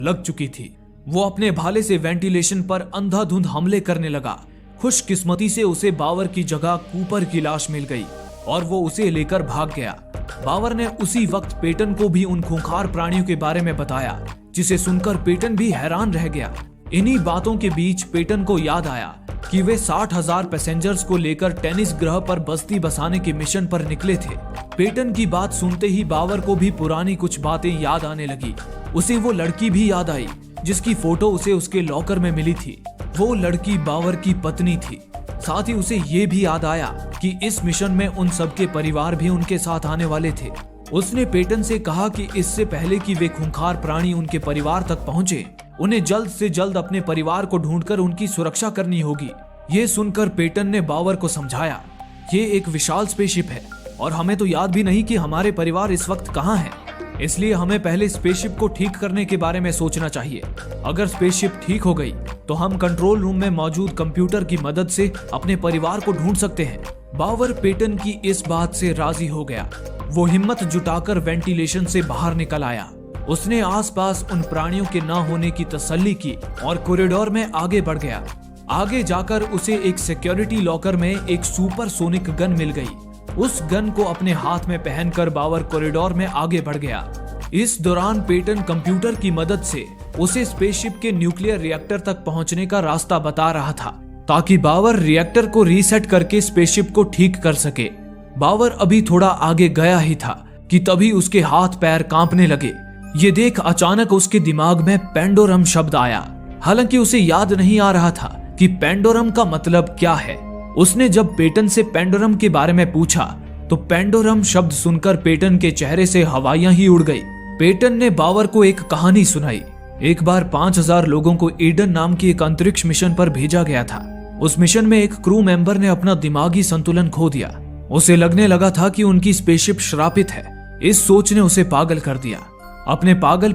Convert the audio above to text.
लग चुकी थी। वो अपने भाले से वेंटिलेशन पर अंधाधुंध हमले करने लगा। खुशकिस्मती से उसे बावर की जगह कूपर की लाश मिल गई और वो उसे लेकर भाग गया। बावर ने उसी वक्त पेटन को भी उन खूंखार प्राणियों के बारे में बताया, जिसे सुनकर पेटन भी हैरान रह गया। इन्हीं बातों के बीच पेटन को याद आया कि वे 60,000 पैसेंजर्स को लेकर टेनिस ग्रह पर बस्ती बसाने के मिशन पर निकले थे। पेटन की बात सुनते ही बावर को भी पुरानी कुछ बातें याद आने लगी। उसे वो लड़की भी याद आई जिसकी फोटो उसे उसके लॉकर में मिली थी। वो लड़की बावर की पत्नी थी। साथ ही उसे ये भी याद आया कि इस मिशन में उन सबके परिवार भी उनके साथ आने वाले थे। उसने पेटन से कहा कि इससे पहले कि वे खूंखार प्राणी उनके परिवार तक पहुंचे, उन्हें जल्द से जल्द अपने परिवार को ढूंढकर उनकी सुरक्षा करनी होगी। ये सुनकर पेटन ने बावर को समझाया, ये एक विशाल स्पेसशिप है और हमें तो याद भी नहीं कि हमारे परिवार इस वक्त कहाँ हैं। इसलिए हमें पहले स्पेसशिप को ठीक करने के बारे में सोचना चाहिए। अगर स्पेसशिप ठीक हो गई तो हम कंट्रोल रूम में मौजूद कंप्यूटर की मदद से अपने परिवार को ढूंढ सकते हैं। बावर पेटन की इस बात से राजी हो गया। वो हिम्मत जुटाकर वेंटिलेशन से बाहर निकल आया। उसने आसपास उन प्राणियों के न होने की तसल्ली की और कॉरिडोर में आगे बढ़ गया। आगे जाकर उसे एक सिक्योरिटी लॉकर में एक सुपरसोनिक गन मिल गई। उस गन को अपने हाथ में पहनकर बावर कॉरिडोर में आगे बढ़ गया। इस दौरान पेटन कंप्यूटर की मदद से उसे स्पेसशिप के न्यूक्लियर रिएक्टर तक पहुंचने का रास्ता बता रहा था, ताकि बावर रिएक्टर को रीसेट करके स्पेसशिप को ठीक कर सके। बावर अभी थोड़ा आगे गया ही था कि तभी उसके हाथ पैर कांपने लगे। ये देख अचानक उसके दिमाग में पेंडोरम शब्द आया। हालांकि उसे याद नहीं आ रहा था कि पेंडोरम का मतलब क्या है। उसने जब पेटन से पेंडोरम के बारे में पूछा तो पेंडोरम शब्द सुनकर पेटन के चेहरे से हवाइयां ही उड़ गई। पेटन ने बावर को एक कहानी सुनाई। एक बार 5,000 लोगों को ईडन नाम की एक अंतरिक्ष मिशन पर भेजा गया था। उस मिशन में एक क्रू मेंबर ने अपना दिमागी संतुलन खो दिया। उसे लगने लगा था कि उनकी स्पेसशिप श्रापित है। इस सोच ने उसे पागल कर दिया। अपने पागल